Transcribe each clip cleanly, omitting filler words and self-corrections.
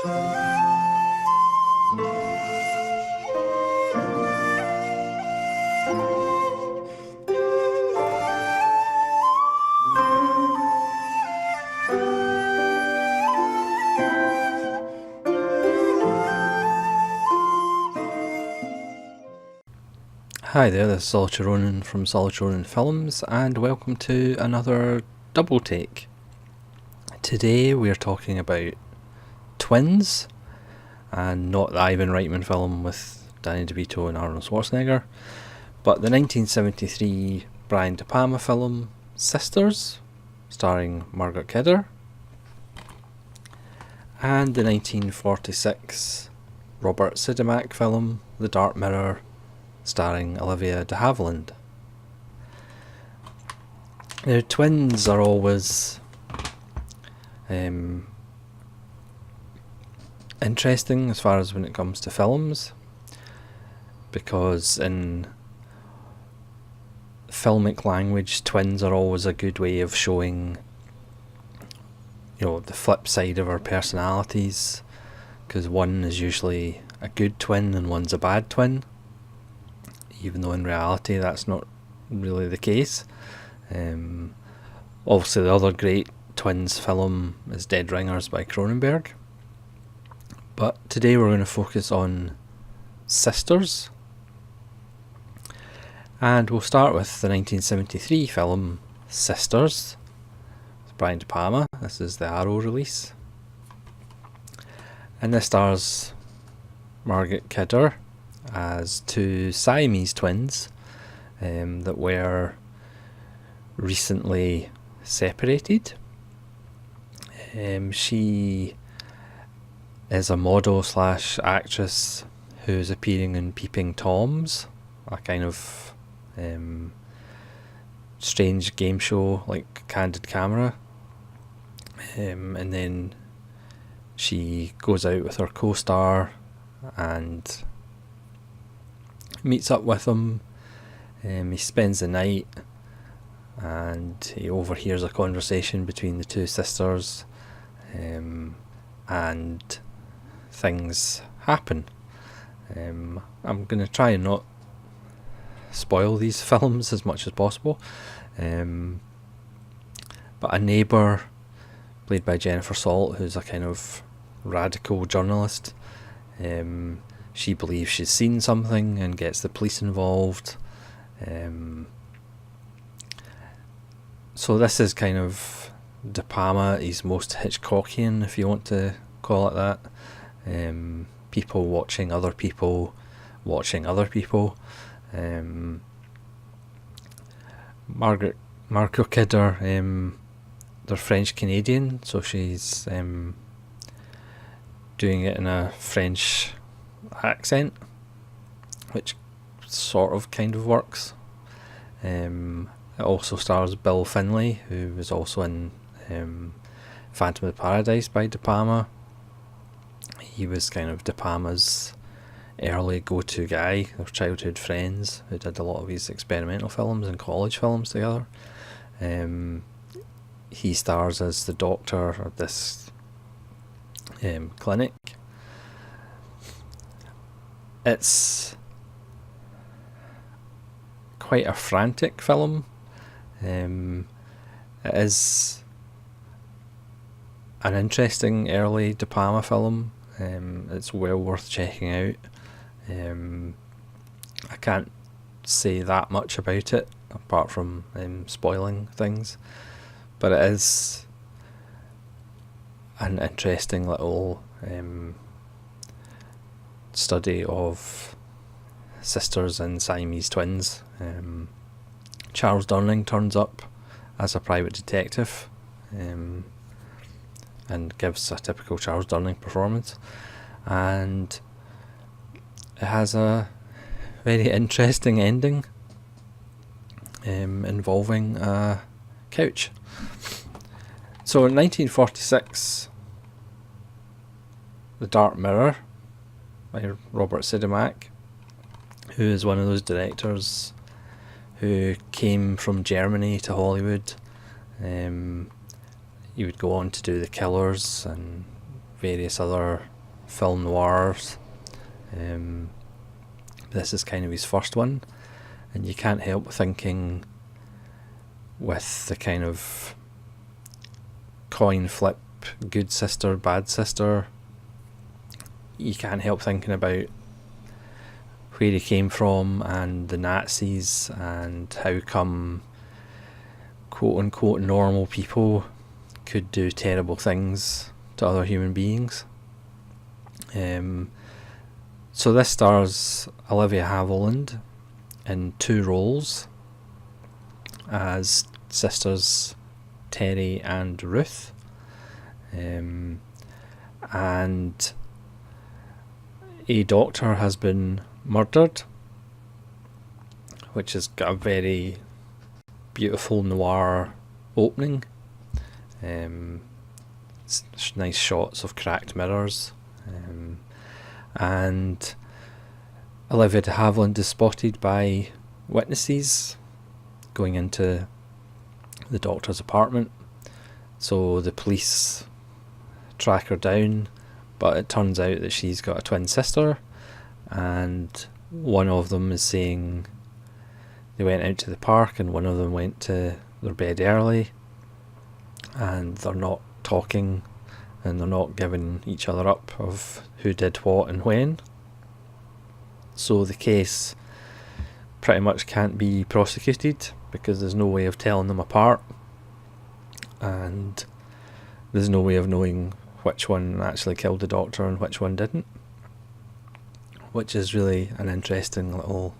Hi there, this is Solitary Ronin from Solitary Ronin Films, and welcome to another double take. Today we are talking about Twins, and not the Ivan Reitman film with Danny DeVito and Arnold Schwarzenegger, but the 1973 Brian De Palma film Sisters, starring Margaret Kidder, and the 1946 Robert Siodmak film The Dark Mirror, starring Olivia de Havilland. Now, twins are always interesting as far as when it comes to films, because in filmic language, twins are always a good way of showing, the flip side of our personalities, because one is usually a good twin and one's a bad twin, even though in reality that's not really the case. Obviously the other great twins film is Dead Ringers by Cronenberg, but today we're going to focus on Sisters, and we'll start with the 1973 film Sisters with Brian De Palma. This is the Arrow release, and this stars Margaret Kidder as two Siamese twins that were recently separated. She is a model slash actress who's appearing in Peeping Toms, a kind of strange game show like Candid Camera, and then she goes out with her co-star and meets up with him. He spends the night and he overhears a conversation between the two sisters, and things happen. I'm going to try and not spoil these films as much as possible, but a neighbour played by Jennifer Salt, who's a kind of radical journalist, she believes she's seen something and gets the police involved. So this is kind of De Palma, he's most Hitchcockian, if you want to call it that. People watching other people watching other people. Margaret Kidder, they're French Canadian, so she's doing it in a French accent, which sort of kind of works. It also stars Bill Finlay, who was also in Phantom of the Paradise by De Palma. He was kind of De Palma's early go-to guy. They were childhood friends who did a lot of his experimental films and college films together. He stars as the doctor of this clinic. It's quite a frantic film. It is an interesting early De Palma film. It's well worth checking out. I can't say that much about it apart from spoiling things, but it is an interesting little study of sisters and Siamese twins. Charles Durning turns up as a private detective, and gives a typical Charles Durning performance, and it has a very interesting ending involving a couch. So in 1946, The Dark Mirror by Robert Siodmak, who is one of those directors who came from Germany to Hollywood. He would go on to do The Killers and various other film noirs. This is kind of his first one, and you can't help thinking, with the kind of coin flip, good sister, bad sister, you can't help thinking about where he came from and the Nazis, and how come quote unquote normal people could do terrible things to other human beings. So this stars Olivia Havilland in two roles as sisters Terry and Ruth, and a doctor has been murdered, which has got a very beautiful noir opening. Nice shots of cracked mirrors, and Olivia de Havilland is spotted by witnesses going into the doctor's apartment, so the police track her down, but it turns out that she's got a twin sister, and one of them is saying they went out to the park and one of them went to their bed early, and they're not talking and they're not giving each other up of who did what and when. So the case pretty much can't be prosecuted because there's no way of telling them apart, and there's no way of knowing which one actually killed the doctor and which one didn't, which is really an interesting little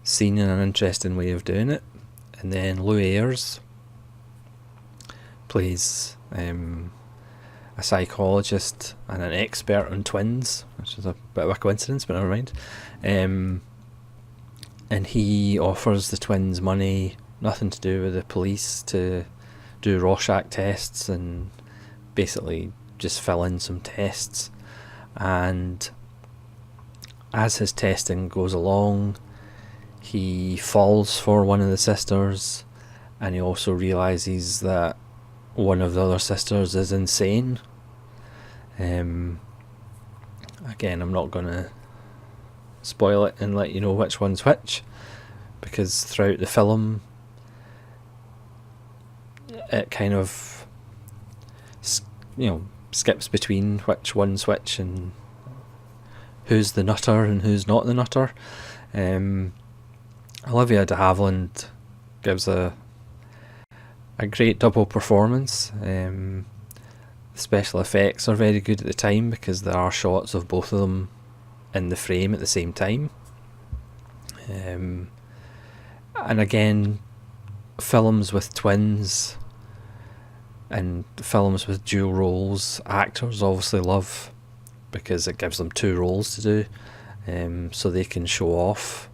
scene and an interesting way of doing it. And then Lou Ayres plays a psychologist and an expert on twins, which is a bit of a coincidence, but never mind. And he offers the twins money, nothing to do with the police, to do Rorschach tests and basically just fill in some tests. And as his testing goes along, he falls for one of the sisters, and he also realises that one of the other sisters is insane. Again, I'm not going to spoil it and let you know which one's which, because throughout the film it kind of skips between which one's which and who's the nutter and who's not the nutter. Olivia de Havilland gives a great double performance. The special effects are very good at the time because there are shots of both of them in the frame at the same time. And again, films with twins and films with dual roles, actors obviously love, because it gives them two roles to do, so they can show off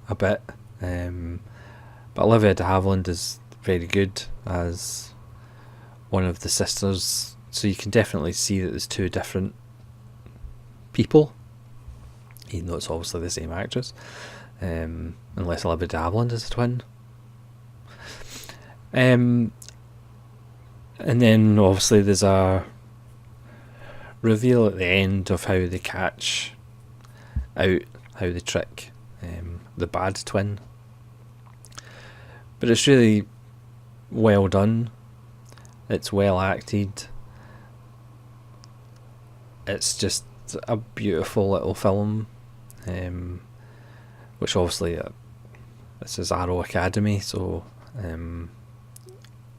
a bit. But Olivia de Havilland is very good as one of the sisters, so you can definitely see that there's two different people, even though it's obviously the same actress, unless Olivia de Havilland is a twin. And then obviously there's a reveal at the end of how they catch out, how they trick the bad twin. But it's really well done. It's well acted. It's just a beautiful little film, which obviously this is Arrow Academy, so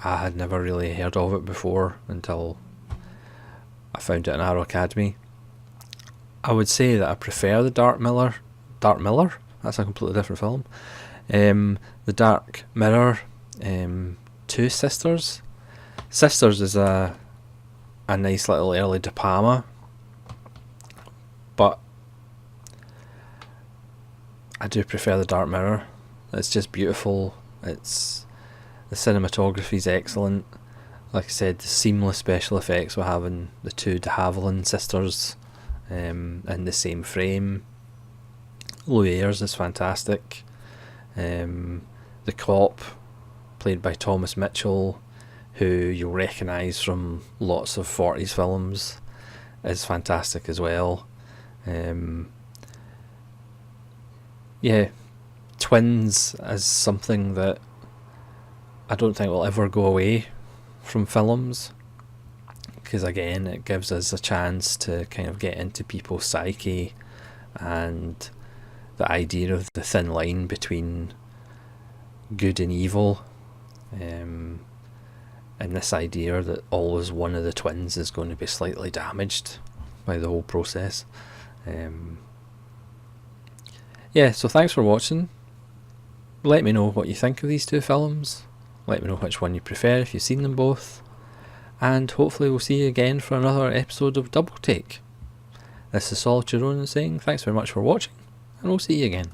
I had never really heard of it before until I found it in Arrow Academy. I would say that I prefer the Dark Miller, that's a completely different film. The Dark Mirror, Two Sisters. Sisters is a nice little early De Palma, but I do prefer the Dark Mirror. It's just beautiful. The cinematography is excellent. Like I said, the seamless special effects we're having the two de Havilland sisters in the same frame. Lou Ayres is fantastic. The cop, played by Thomas Mitchell, who you'll recognise from lots of 40s films, is fantastic as well. Yeah, twins is something that I don't think will ever go away from films, because again it gives us a chance to kind of get into people's psyche and the idea of the thin line between good and evil, and this idea that always one of the twins is going to be slightly damaged by the whole process. Yeah, so thanks for watching. Let me know what you think of these two films. Let me know which one you prefer if you've seen them both. And hopefully we'll see you again for another episode of Double Take. This is Solitude Ronan saying thanks very much for watching, and we'll see you again.